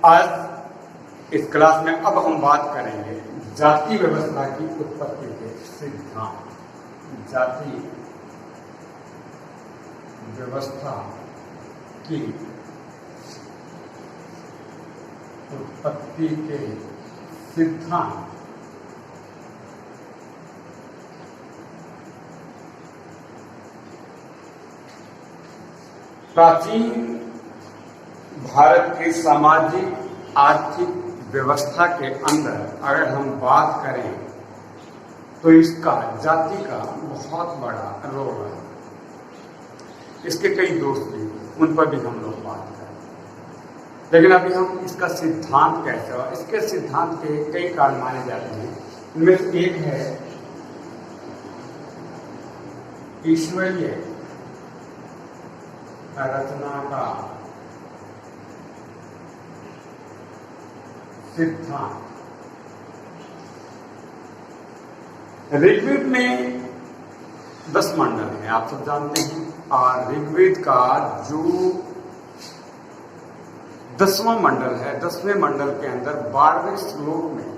आज इस क्लास में अब हम बात करेंगे जाति व्यवस्था की उत्पत्ति के सिद्धांत। जाति व्यवस्था की उत्पत्ति के सिद्धांत। प्राचीन भारत की सामाजिक आर्थिक व्यवस्था के अंदर अगर हम बात करें तो इसका जाति का बहुत बड़ा रोल है। इसके कई दोष भी, उन पर भी हम लोग बात करें, लेकिन अभी हम इसका सिद्धांत कैसे हो, इसके सिद्धांत के कई कारण माने जाते हैं। इनमें से एक है ईश्वरीय रचना का सिद्धांत। ऋग्वेद में 10 मंडल हैं, आप सब जानते हैं, और ऋग्वेद का जो 10वां मंडल है, 10वें मंडल के अंदर 12वें श्लोक में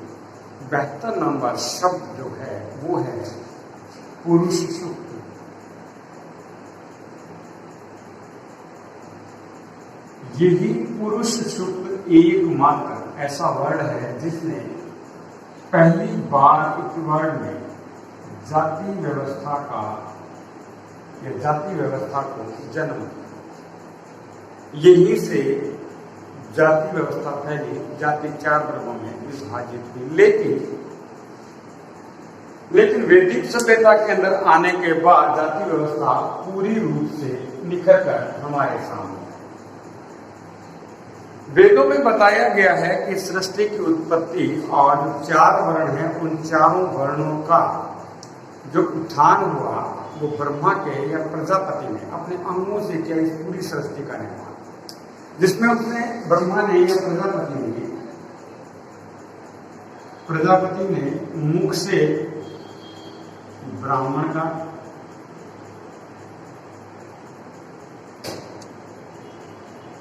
72 नंबर शब्द जो है वो है पुरुष सूक्त। यही पुरुष सूक्त एकमात्र ऐसा वर्ड है जिसने पहली बार एक वर्ड में जाति व्यवस्था का या जाति व्यवस्था को जन्म दिया। यहीं से जाति व्यवस्था फैली, जाति 4 वर्गों में विभाजित हुई। लेकिन वैदिक सभ्यता के अंदर आने के बाद जाति व्यवस्था पूरी रूप से निखर कर हमारे सामने। वेदों में बताया गया है कि सृष्टि की उत्पत्ति और 4 वर्ण हैं, उन चारों वर्णों का जो उत्थान हुआ वो ब्रह्मा के या प्रजापति ने अपने अंगों से किया इस पूरी सृष्टि का निर्माण, जिसमें उसने ब्रह्मा ने या प्रजापति ने मुख से ब्राह्मण का,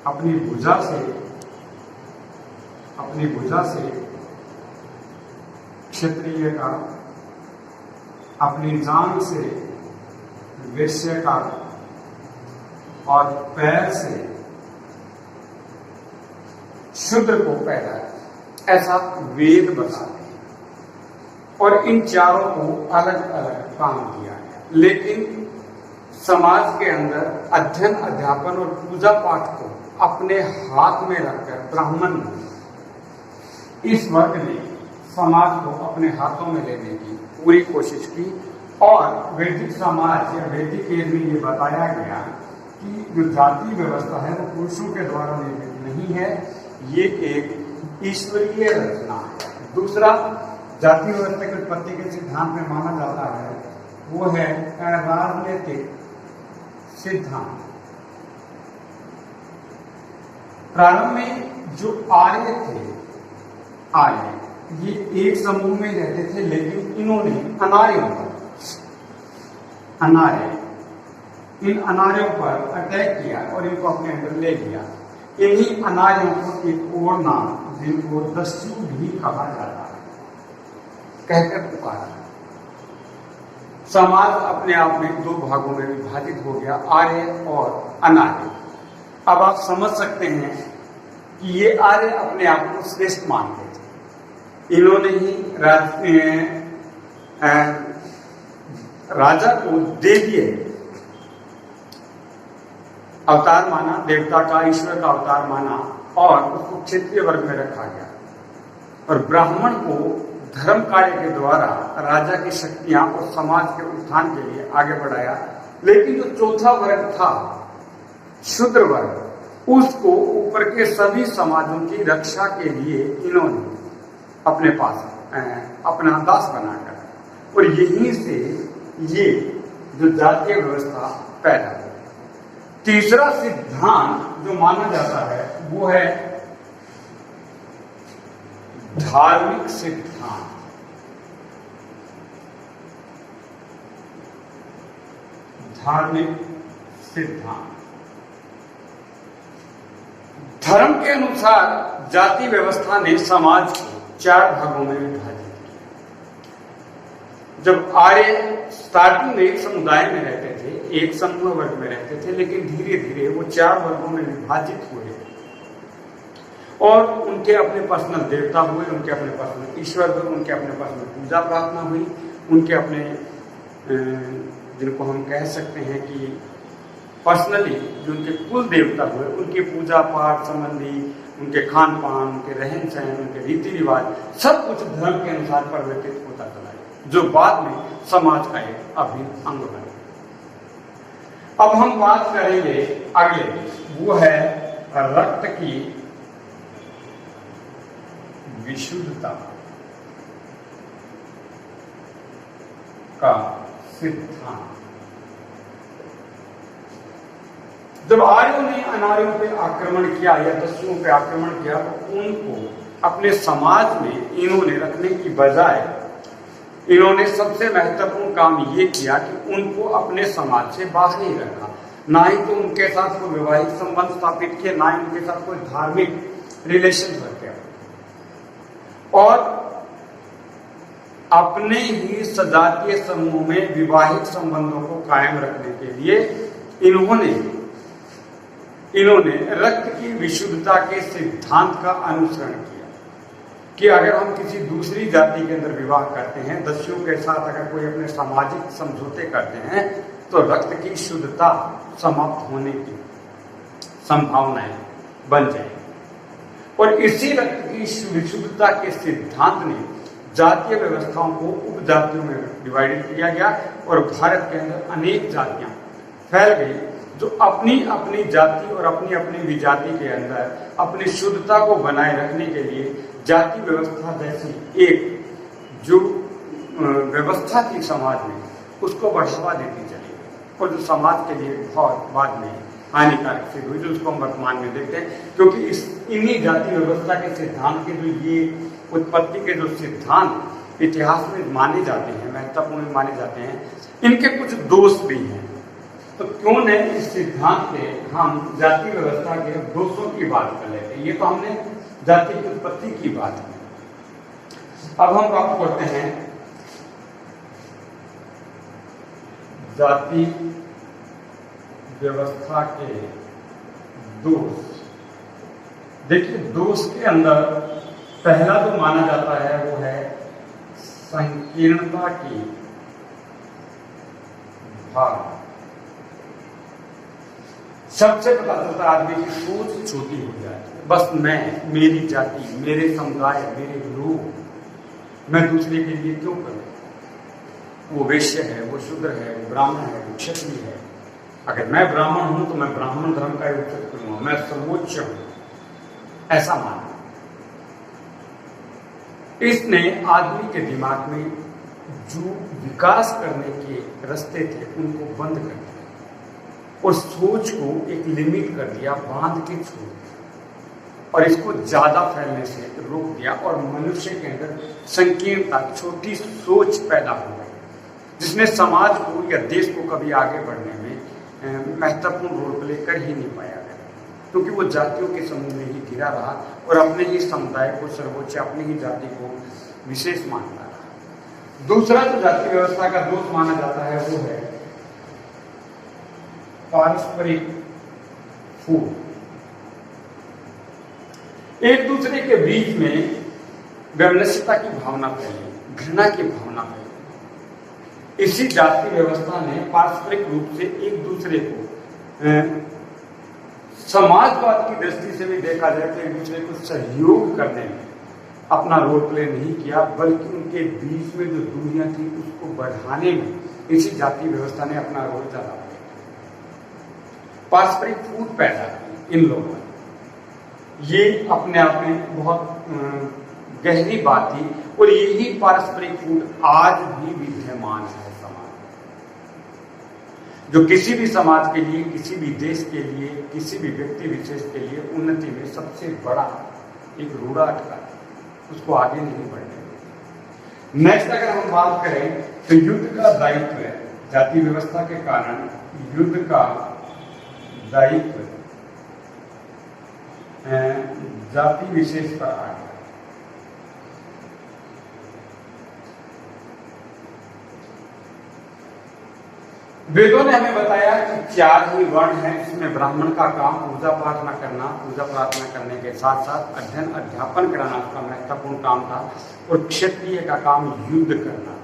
अपनी भुजा से क्षत्रिय का, अपनी जांघ से वैश्य का और पैर से शूद्र को पैदा किया, ऐसा वेद बताते हैं। और इन चारों को अलग अलग काम किया गया। लेकिन समाज के अंदर अध्ययन, अध्यापन और पूजा पाठ को अपने हाथ में रखकर ब्राह्मण इस वर्ग ने समाज को अपने हाथों में लेने की पूरी कोशिश की। और वैदिक समाज या वैदिक एज में ये बताया गया कि जो जाति व्यवस्था है वो पुरुषों के द्वारा निर्मित नहीं है, ये एक ईश्वरीय रचना है। दूसरा जाति व्यवस्था की उत्पत्ति के सिद्धांत में माना जाता है वो है राजनीतिक सिद्धांत। प्रारंभ में जो आर्य थे, ये एक समूह में रहते थे, लेकिन इन्होंने इन अनार्यों पर अटैक किया और इनको अपने अंदर ले लिया। इन्हीं अनार्यों को एक और नाम जिनको दस्यु भी कहा जाता है कहकर पुकारा। समाज अपने आप में 2 भागों में विभाजित हो गया, आर्य और अनार्य। अब आप समझ सकते हैं कि ये आर्य अपने आप को श्रेष्ठ मानते थे। इन्होंने ही राजा को देवीय अवतार माना, देवता का, ईश्वर का अवतार माना और उसको क्षत्रिय वर्ग में रखा गया। और ब्राह्मण को धर्म कार्य के द्वारा राजा की शक्तियां और समाज के उत्थान के लिए आगे बढ़ाया। लेकिन जो चौथा वर्ग था, शूद्र वर्ग, उसको ऊपर के सभी समाजों की रक्षा के लिए इन्होंने अपने पास अपना दास बनाकर, और यहीं से ये जो जातीय व्यवस्था पैदा हुई। तीसरा सिद्धांत जो माना जाता है वो है धार्मिक सिद्धांत। धर्म के अनुसार जाति व्यवस्था ने समाज को 4 भागों में विभाजित किया। जब आर्य स्टार्टिंग में एक समुदाय में रहते थे, एक समूह वर्ग में रहते थे, लेकिन धीरे धीरे वो 4 वर्गों में विभाजित हुए और उनके अपने पर्सनल देवता हुए, उनके अपने पर्सनल ईश्वर हुए, उनके अपने पर्सनल पूजा प्रार्थना हुई, उनके अपने जिनको हम कह सकते हैं कि पर्सनली जो उनके कुल देवता हुए, उनके पूजा पाठ संबंधी, उनके खान पान, उनके रहन सहन, उनके रीति रिवाज, सब कुछ धर्म के अनुसार परिवर्तित होता चला गया, जो बाद में समाज का एक अभिन्न अंग बन गया। अब हम बात करेंगे अगले, वो है रक्त की विशुद्धता का सिद्धांत। जब आर्यों ने अनार्यों पे आक्रमण किया या दस्युओं पे आक्रमण किया, तो उनको अपने समाज में इन्होंने रखने की बजाय इन्होंने सबसे महत्वपूर्ण काम ये किया कि उनको अपने समाज से बाहर ही रखा। ना ही तो उनके साथ कोई वैवाहिक संबंध स्थापित किए, ना ही उनके साथ कोई धार्मिक रिलेशन रखे, और अपने ही सजातीय समूह में विवाहित संबंधों को कायम रखने के लिए इन्होंने रक्त की विशुद्धता के सिद्धांत का अनुसरण किया कि अगर हम किसी दूसरी जाति के अंदर विवाह करते हैं, दस्युओं के साथ अगर कोई अपने सामाजिक समझौते करते हैं, तो रक्त की शुद्धता समाप्त होने की संभावनाएं बन जाएगी। और इसी रक्त की विशुद्धता के सिद्धांत ने जातीय व्यवस्थाओं को उपजातियों में डिवाइडेड किया गया और भारत के अंदर अनेक जातियां फैल गई, जो अपनी अपनी जाति और अपनी अपनी विजाति के अंदर अपनी शुद्धता को बनाए रखने के लिए जाति व्यवस्था जैसी एक जो व्यवस्था थी समाज में, उसको बढ़ावा देती चली गई, और जो समाज के लिए बहुत बाद में हानिकारक सिद्ध हुई, जो उसको हम वर्तमान में देखते हैं। क्योंकि इन्हीं जाति व्यवस्था के सिद्धांत के जो ये उत्पत्ति के जो सिद्धांत इतिहास में माने जाते हैं, महत्वपूर्ण माने जाते हैं, इनके कुछ दोष भी हैं। तो क्यों न इस सिद्धांत से हम जाति व्यवस्था के दोषों की बात कर लेते हैं। ये तो हमने जाति की उत्पत्ति की बात की। अब हम बात करते हैं जाति व्यवस्था के दोष। देखिए, दोष के अंदर पहला जो माना जाता है वो है संकीर्णता की भाव। सबसे पता चलता आदमी की सोच छोटी हो जाए, बस मैं, मेरी जाति, मेरे समुदाय, मेरे लोग, मैं दूसरे के लिए क्यों करूं? वो वैश्य है, वो शूद्र है, वो ब्राह्मण है, वो क्षत्रिय है। अगर मैं ब्राह्मण हूं तो मैं ब्राह्मण धर्म का उपयोग करूंगा, मैं सर्वोच्च हूं, ऐसा माना। इसने आदमी के दिमाग में जो विकास करने के रास्ते थे उनको बंद कर दिया और सोच को एक लिमिट कर दिया, बांध के छोड़ दिया, और इसको ज्यादा फैलने से रोक दिया, और मनुष्य के अंदर संकीर्णता, छोटी सोच पैदा हो गई, जिसने समाज को या देश को कभी आगे बढ़ने में महत्वपूर्ण रोल प्ले कर ही नहीं पाया गया, क्योंकि वो जातियों के समूह में ही घिरा रहा और अपने ही समुदाय को सर्वोच्च, अपनी ही जाति को विशेष मानता रहा। दूसरा जो जाति व्यवस्था का दोष माना जाता है वो है पारस्परिक फूट। एक दूसरे के बीच में वैमनस्यता की भावना फैली, घृणा की भावना फैली। इसी जाति व्यवस्था ने पारस्परिक रूप से एक दूसरे को समाजवाद की दृष्टि से भी देखा जाए तो एक दूसरे को सहयोग करने में अपना रोल प्ले नहीं किया, बल्कि उनके बीच में जो दूरियां थी उसको बढ़ाने में इसी जाति व्यवस्था ने अपना रोल ज्यादा प्ले किया। पारस्परिक फूट पैदा की इन लोगों ने, ये अपने आप में बहुत गहरी बात थी, और यही पारस्परिक फूट आज भी विद्यमान है। जो किसी भी समाज के लिए, किसी भी देश के लिए, किसी भी व्यक्ति विशेष के लिए उन्नति में सबसे बड़ा एक रूढ़ा अटका है, उसको आगे नहीं बढ़ने देते। नेक्स्ट अगर हम बात करें तो युद्ध का दायित्व है, जाति व्यवस्था के कारण युद्ध का दायित्व जाति विशेष पर आ गया। वेदों ने हमें बताया कि 4 ही वर्ण हैं, इसमें ब्राह्मण का काम पूजा प्रार्थना करना, पूजा प्रार्थना करने के साथ साथ अध्ययन अध्यापन कराना उसका महत्वपूर्ण काम था, और क्षत्रिय का काम युद्ध करना।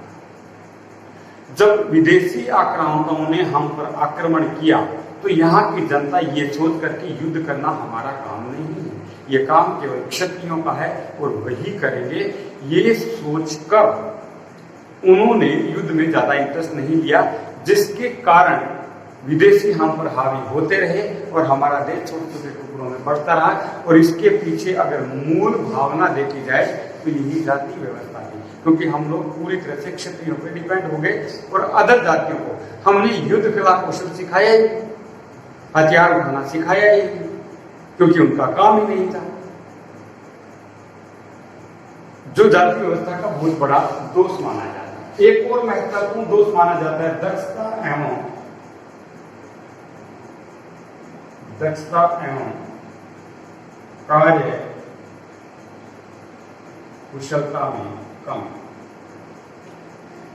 जब विदेशी आक्रामकों ने हम पर आक्रमण किया तो यहाँ की जनता ये सोच करके युद्ध करना हमारा काम नहीं है, ये काम केवल क्षत्रियों का है और वही करेंगे, ये सोचकर उन्होंने युद्ध में ज्यादा इंटरेस्ट नहीं लिया, जिसके कारण विदेशी हम पर हावी होते रहे और हमारा देश छोटे छोटे टुकड़ों में बढ़ता रहा। और इसके पीछे अगर मूल भावना देखी जाए तो यही जाति व्यवस्था थी, क्योंकि हम लोग पूरी तरह से क्षत्रियों पर डिपेंड हो गए और अदर जातियों को हमने युद्ध कला कौशल सिखाया ही, हथियार उठाना सिखाया ही, क्योंकि उनका काम ही नहीं था। जो जाति व्यवस्था का बहुत बड़ा दोष माना जाता है। एक और महत्वपूर्ण दोष माना जाता है दक्षता एवं कार्य कुशलता में कमी।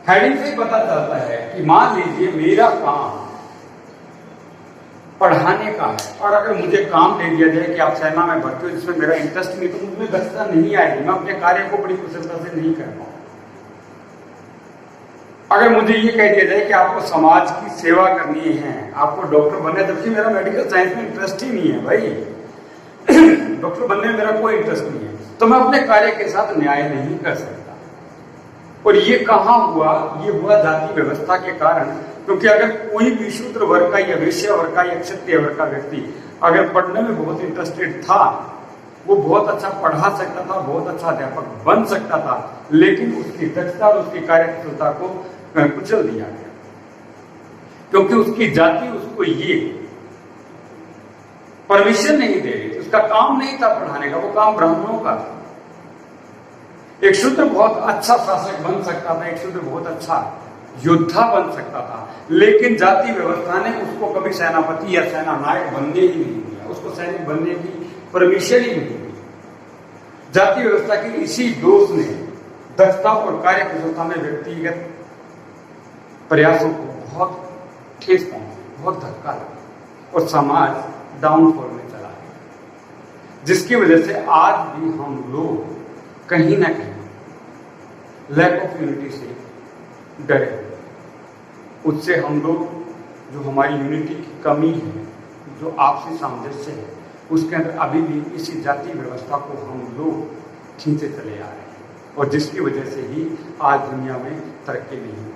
हेडिंग से पता चलता है कि मान लीजिए मेरा काम पढ़ाने का है, और अगर मुझे काम दे दिया जाए कि आप सेना में भर्ती हो जिसमें मेरा इंटरेस्ट नहीं, तो मुझमें दक्षता नहीं आएगी, मैं अपने कार्य को बड़ी कुशलता से नहीं कर पाऊंगा। अगर मुझे ये कह दिया जाए कि आपको समाज की सेवा करनी है, आपको डॉक्टर बनना है, जबकि मेरा मेडिकल साइंस में इंटरेस्ट ही नहीं है भाई डॉक्टर बनने में मेरा कोई इंटरेस्ट नहीं है, तो मैं अपने कार्य के साथ न्याय नहीं कर सकता। और ये कहाँ हुआ? ये हुआ जाति व्यवस्था के कारण, क्योंकि अगर कोई भी शूद्र वर्ग का या वैश्य वर्ग का या क्षत्रिय वर्ग का व्यक्ति अगर पढ़ने में बहुत इंटरेस्टेड था, वो बहुत अच्छा पढ़ा सकता था, बहुत अच्छा अध्यापक बन सकता था, लेकिन उसकी दक्षता और उसकी कार्यकुशलता को कुचल दिया गया, क्योंकि उसकी जाति उसको ये परमिशन नहीं दे रही थी, उसका काम नहीं था पढ़ाने का, वो काम ब्राह्मणों का था। एक शूद्र बहुत अच्छा शासक बन सकता था, एक शूद्र बहुत अच्छा योद्धा बन सकता था, लेकिन जाति व्यवस्था ने उसको कभी सेनापति या सेना नायक बनने ही नहीं दिया, उसको सैनिक बनने की परमिशन ही नहीं दी। जाति व्यवस्था के इसी दोष ने दक्षता और कार्य कुशलता में व्यक्तिगत प्रयासों को बहुत ठेस पहुंची, बहुत धक्का लगा और समाज डाउनफॉल में चला गया, जिसकी वजह से आज भी हम लोग कहीं ना कहीं लैक ऑफ यूनिटी से डरे हुए। उससे हम लोग जो हमारी यूनिटी की कमी है, जो आपसी सामंजस्य है, उसके अंदर अभी भी इसी जाति व्यवस्था को हम लोग खींचे चले आ रहे हैं, और जिसकी वजह से ही आज दुनिया में तरक्की नहीं हो